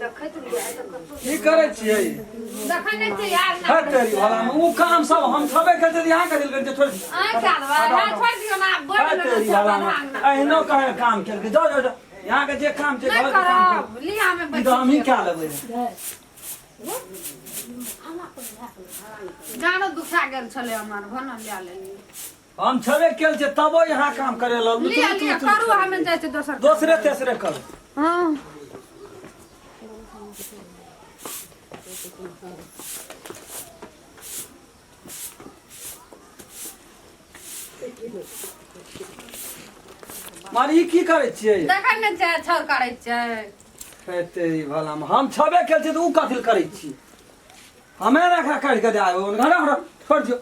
की करे छियै देखै नै छै यार ना तेरी वाला में वो काम सब हम सबे करते यहां कर दिल करते छोड़ आ क्या दवा छोड़ दियो ना बोल तेरी वाला में एहनो कहे काम कर के जाओ जाओ यहां के जे काम छै घर के काम कर लिया में ई तो हम ही क्या लेबै जानो दुखा गेल छले हमर भन लिया लेनी हम छबे केल छै तबो यहां काम करे ल लिया करू हमें जाय छै दूसरे तेसरे करू हां मारी की करे छियै देखै नै छै छोर करे छै तेरी वाला में हम छबे केल छै त उ कथिल करे छी हमें रखा काट के दे आयो घर घर छोड़ दियो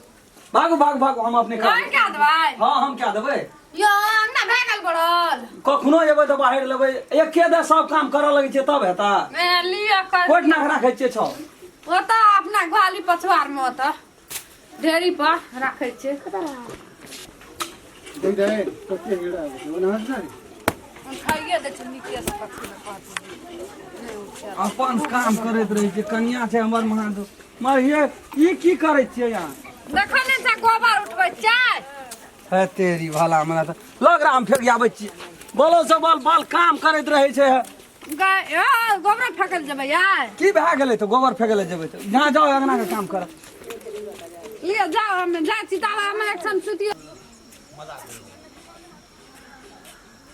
भागो भाग भागो हम अपने कर क्या दवाई हां हम क्या देबै यो अंगना भागल पड़ल कखनो एबै त बाहर लेबै एके दे सब काम करऽ लगै छै तब हेता ए लिया कर कोट ना राखै छियै छ ओ त अपना ग्वाली पछवार में ओ त ढेरी पर राखै छै दे दे कते गिरा ना ना खाइए दे छै नीके से पछी अपन काम करैत रहै छै कन्या छै हमर महादो मर ये ई की करै छियै यहाँ देखै नै छै गोबर उठबै छै है तेरी भाला हमरा त लग रहा हम फेर आबै छी बोलो सब बाल बाल काम करैत रहै छै गोबर फेकल जेबै यार की भए गेलै त गोबर फेकले जेबै त जहाँ जाओ अंगना के काम कर लिया जाओ हम जा सीतावा हम एक्शन सुतियो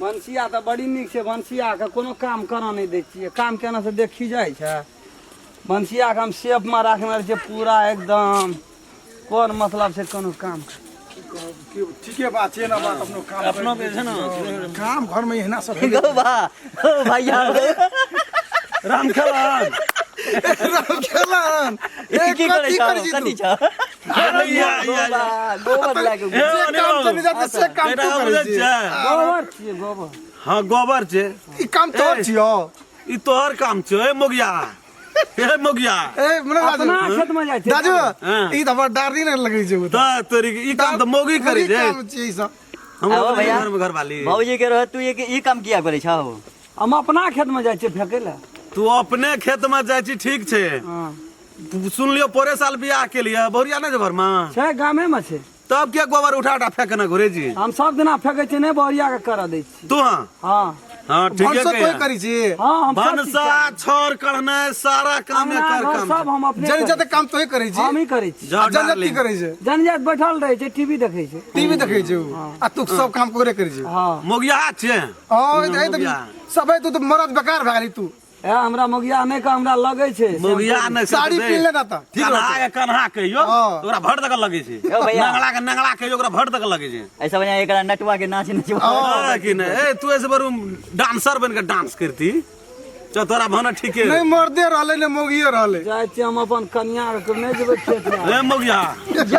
बंसिया त बड़ी नीक छै बंसिया के कोनो काम करऽ नहि दै छियै काम केना से देखी जाइ छै बंसिया के हम सेफ में राखने छियै पूरा एकदम कोन मतलब छै कोनो काम ठीके बात छै ना बात अपनो काम अपनो के छै ना काम घर में एहना सब गो बा ओ भैया राम खेलन खेलन की करे छ कथि छ गोबर लागो काम चली जाते से काम तो करे छै गोबर छियै गोबर हाँ गोबर छै ई काम तोर छियो ई तोहर काम छै ए मोगिया ए मोगिया ए मने अपना खेत में जाइ छै दाजू हाँ। ई त हमर डार्ली ने लगै छै त तोरी ई काम त मोगी करे छै काम छै ई सब हम आओ भैया। घर में घर वाली भौजी के रह तू ये ई काम किया करे छ हम अपना खेत में जाइ छियै फेकै लए तू अपने खेत में जाइ छी ठीक छै हाँ सुन लियो पोरे साल बियाह के लिए बोरिया नहीं घर में छै गामे में छै तब क्या गोबर उठा उठा फेंकना घुरे जी हम सब दिना फेकै छियै नहि बोरिया के करऽ दै छी तू हाँ हाँ हाँ ठीक भनसा है तोय करी छी हाँ हम सब चीज भनसा छोर करना सारा काम अंगना कर घर काम सब हम अपने जन करै जते काम तोय करी छी हम ही करै छी जाओ जन की डार्लिंग। करै छै जनजात बैठल रहै छै टीवी देखै छै टीवी देखै छै आ तू सब काम कोरे करी छी हाँ मोगिया छै हां ए मोगिया। सबे तू तो मरद बेकार भए गेली तू ए हमरा मोगिया नहीं का हमरा लगै छै मोगिया नहीं साड़ी पहन ले ना त ठीक कन्हा के कन्हा कहियो हाँ। ओकरा भड़ तक लगे छै ओ भैया। नंगला कहियो ओकरा भड़ तक लगे छै ऐसा बना एकरा नटवा के नाच नचवा हाँ कि नहीं ए तू ऐसे बरू डांसर बन के डांस करती चल तोरा भना ठीक है नहीं मर्दे रहले ने मोगियो रहले जाइ छी हम अपन कन्या के नहीं जेबै खेत में ए मोगिया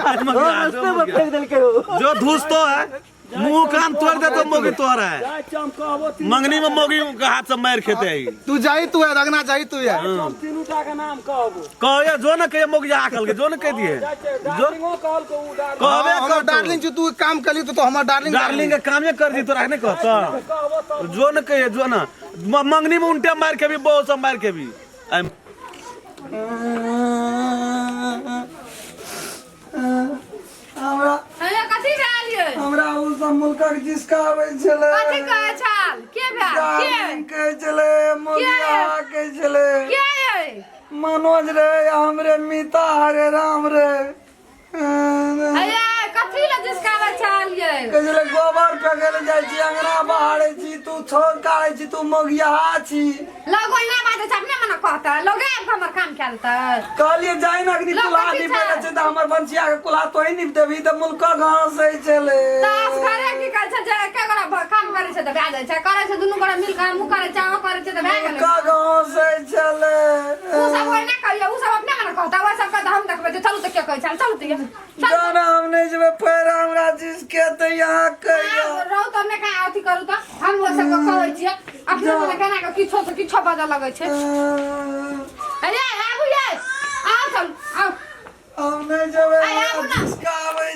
फेंक देल के जो धूस तो है मुंह कान तोड़ दे तो मोगी तोड़ है जाइ छी हम कहबो मंगनी में मोगी के हाथ से मार खेते है तू जाई तू है रगना जाई तू है हम तीनूटा के नाम कहबो कहे जो न कहे मोगिया आकल के जो न कह दिए डार्लिंगो कहल को उ कहबे हमर कर डार्लिंग तू काम कली तो हमर डार्लिंग डार्लिंग के कामे कर दी तोरा नहीं कहता जो न कहे जो न मंगनी में उल्टे मार के भी बहुत सब मार के भी हमरा अरे कथि भेल ये हमरा उ सब मुल्कक जिसकाबै छले कथि कहै छल के भेल डार्लिंग कहै छले मोगिया कहै छले के ये मनोज रे हमरे मीता रे राम रे अरे कथि ल जिसकावे छल ये कहै छले गोबर फेकले जाइ छी अंगना बहारै छी तू छोड़ काढ़ै छी तू मोगिया छी लगो इना बात छै अपने मने कहता लोगे हमर काम करता कहलिए जाई ना कि लो, कुला कथी नी छै? बेटा छै त हमर बंसिया के कुला तोही नी देबी त मुल्का घासै छले तास करे की कहै छै जे के गोरा काम करे छै त भए जाइ छै करे छै दुनू गोरा मिल के मुंह करे छै ओ करे छै त भए गेलै मुल्का घासै छले उ सब ओइ ना कहियो उ सब अपने मने कहता ओ सब कहता हम देखबै जे चलू त के कहै छै चलू त जाना हम नहीं जेबे पैर हमरा जिसके त यहाँ कहियो रहू त हमने का अथी करू त हम ओ सब कहै छियै अपने मने केना के किछो से किछो बाजा लगै छै अरे आबू ये आओ चल आओ हम नहीं जेबे आबू ना जिसका आबै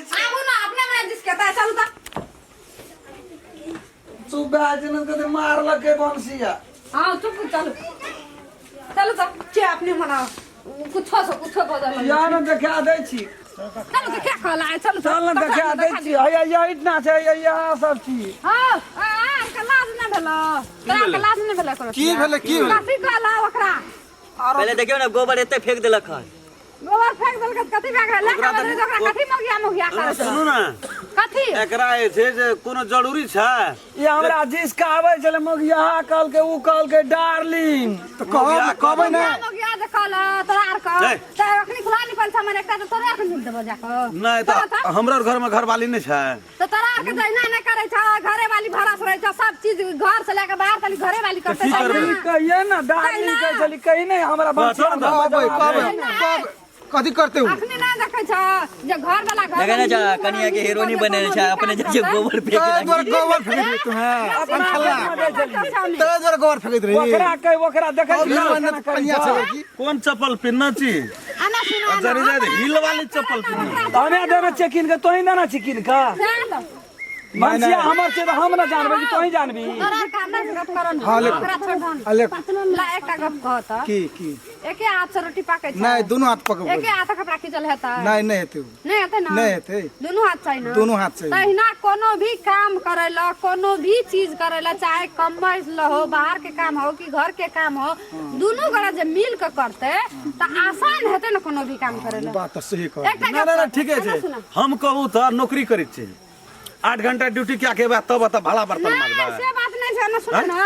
बेचन के मारलके बंसिया। हाँ चुप चलो चलो तो चे अपने मना कुछ बदल या न देखा दै छी। चलो तो क्या कहला है चलो चल न देखा दै छी। या इतना छै या सब चीज। हाँ का लाज न भेलो तोरा का लाज न भेलो करो की भेलै की भेलै कथी कहला ओकरा पहले देखियो ना गोबर एते फेंक देलक है। गोबर फेंक देलक कथी भए गेल लेके बदले तो ओकरा कथी मोगिया करे छै सुनू ना कथी एकरा छै जे कोनो जरूरी छै ये हमरा जिसका आबै छले मोगिया कहल के उ कहल के डार्लिंग। तो कहबै ना मोगिया जे कहला तोरा आर का नहीं। त अखनी खुला निकल छ हमर एकटा त तोरा के मिल देबो जाके नहीं तो हमरा घर में घरवाली नहीं छै। तो तोरा के जइना न करे छ घरे वाली भरस रहे छ सब चीज घर से लेके बाहर तली घरे वाली करते की छ करबै? ना। कहिए ना डार्लिंग कह छली कहीं नहीं हमरा बंसिया में कहबै कथी करते हो अखनी ना देखे छ जे घर वाला घर देखे ना जा कनिया के हीरोनी बने छै अपने जैसे गोबर फेंक तेरे द्वारा देलक। गोबर फेंक रही तू है अपन खल्ला सामने तेरे द्वारा गोबर फेंक रही ओकरा कह ओकरा देखे और छी ये वाला कनिया छै की कौन चप्पल पहनना छी? आना सुना जरी जाए हिल वाली चप्पल पहनना। हमें देना चेकिन के तोही देना चिकिन का चल बंसिया हमर से हम ना जानबे कि तोही जानबी। तोरा का ना गप करो ना हाँ, ले। ओकरा छोड़ दन ले। ला एकटा गप कहत की एके हाथ से रोटी पाके छ नहीं दोनों हाथ पकड़ एके हाथ कपड़ा खींचल हेता नहीं हेते नहीं हेते ना नहीं हेते दोनों हाथ चाहिए ना दोनों हाथ चाहिए। तहिना कोनो भी काम करेला कोनो भी चीज करेला चाहे कमाई ला हो बाहर के काम हो कि घर के काम हो दोनों गड़ा जे मिल के करते त आसान हेते ना कोनो भी काम करेला बात तो सही कह एकटा ना गप ना कह, ठीक है सुना, छै सुना। हम कहू तो नौकरी करे छी 8 घंटा ड्यूटी क्या के बाद तब भाड़ा बर्तन नहीं मारबा। से बात नहीं छै ना सुन ना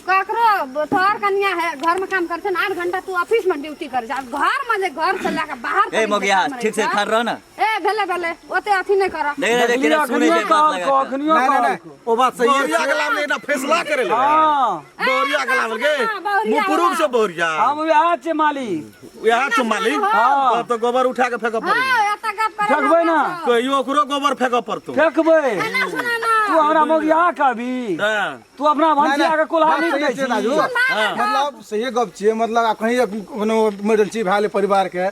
ककरो तोहर कन्या है घर में काम करते ना 8 घंटा तू ऑफिस में ड्यूटी कर जा घर में जे घर से लेके बाहर ए मोगिया ठीक से खा रह ना। ए भेले ओते अथी नहीं कर देखे देखे ना सुने छै बात लगा के। अखनियो नहीं नहीं वो बात सही बोरिया है के लाभ लेना फैसला करे ले। हां बोरिया के लाभ के बोरिया मुपुरुष से बोरिया हम यहाँ से मालिक यहाँ से मालिक हाँ। तब तो गोबर उठा के फेंक पड़ी। हां एता गप करे फेंकबै ना कहियो ओकरो गोबर फेंक पड़तो। फेंकबै ना सुना ना तू हमरा मोगिया कहबी हां तू अपना भंसिया के कुल्हाड़ी बात दे सही छै राजू। छी। मतलब सही गप छियै मतलब कहीं कोनो इमरजेंसी भए परिवार के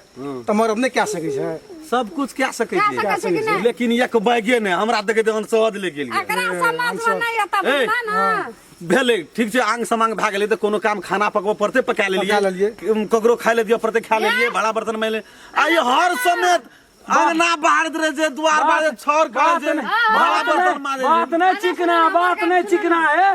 त मरद नहीं क्या सकै छै सब कुछ क्या सके क्या सकै छै कि छी नहीं? लेकिन एक बैगे ने हमरा देखे दे सहज ले गेल एकरा समाज में नहीं आता ए, बुझना ना भेले ठीक छै आंग समांग भए गेलै त कोनो काम खाना पकबो पड़ते पका पका लेलियै। लेलिए ककरो खाय ले दियो पड़ते खा लेलिए भाड़ा बर्तन में ले आई हर समय अंगना बाहर रहे जे द्वार बाहर छोर करे जे भाड़ा बर्तन मारे बात नहीं चिकना है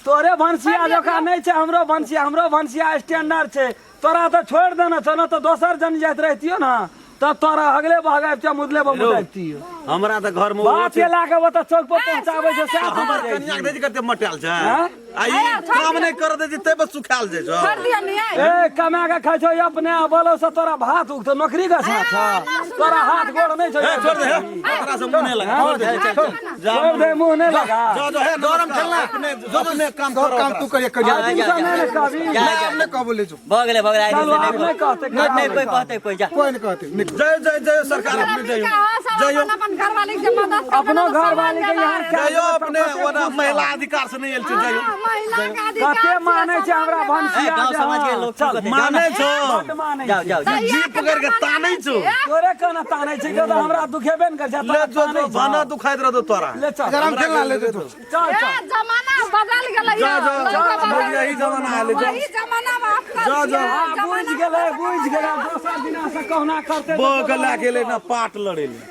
तोरे भंसिया जोखा नहीं छे हमरो भंसिया स्टैंडर्ड छे तोरा तो छोड़ देना चलो तो दोसर जन जात रहतियो ना तब तोरा अगले भागाइब मुदले बमुदाइतियो हमरा त घर में बात ये लाके वो तो चौक पर पहुंचाबे छे से हमर कन्या के कते मटाल छै हाँ? आई काम नहीं कर दे तै बस सुखाल जाय छौ। कर दिया नहीं है ए कमा के खाइ छो अपने बोलो से तोरा भात उग तो नौकरी का साथ छ तोरा हाथ गोड़ नहीं छो ए छोड़ दे ओकरा से मुंह नहीं लगा छोड़ दे छोड़ दे मुंह नहीं लगा जो है गरम खेलना अपने जो काम तोहर करो काम तू करिए करिए जा, जा, नहीं जा। कहबी जा, जा। हमने कह बोले जो भऽ गेलै आई चलो से आप नहीं कहते नहीं कोई कहते कोई जा। कोई नहीं कहते नहीं जय जय जय सरकार अपने जय जय अपन घर वाले के मदद अपनो घर वाले के यहाँ जय अपने ओना महिला अधिकार से नहीं एल छै जय महिला का कते माने छे हमरा ए, भंसिया गाँव समाज के लोग चल कहते, माने छौ मत माने जाओ जाओ जाओ। जी पकड़ के तानै छौ तोरे कना ताने छे के तो हमरा दुखेबे न कर जा ले जो जो भाना दुखाइत रहतो तोरा ले चल गरम खेलना ले दे तू चल ए चल जमाना बदल गेलै जा जा लड़का जा बदल यही जमाना आले जा वही जमाना में आप जा, जा। बुझ गेलै दोसर दिना से कहना करते बगला गेले ना पाट लड़ेले